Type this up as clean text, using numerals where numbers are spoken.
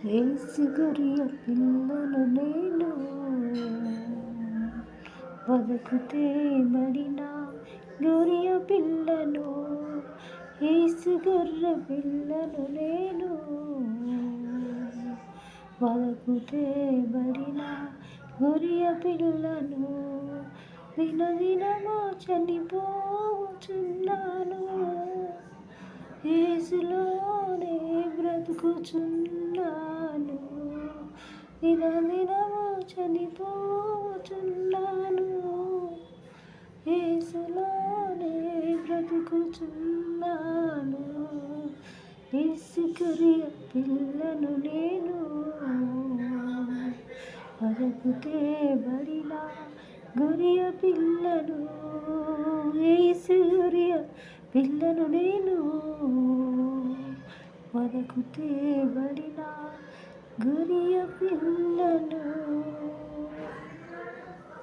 ఏసు గొర్రె పిల్లను నేను, వదకుతే బడిన గొర్రె పిల్లను. ఏసు గొర్రె పిల్లను నేను, వదకుతే బడిన గొర్రె పిల్లను. దినదినము చనిపోచున్నాను, యేసులోనే బ్రతుకుచున్నాను. దినదినము చనిపోచున్నాను, యేసులోనే బ్రతుకుచున్నాను. యేసు గొర్రె పిల్లను నేను, వదకుతే బడిన గొర్రె పిల్లను. యేసు గొర్రె పిల్లను నేను, వదకుతే బడిన గొర్రె పిల్ల.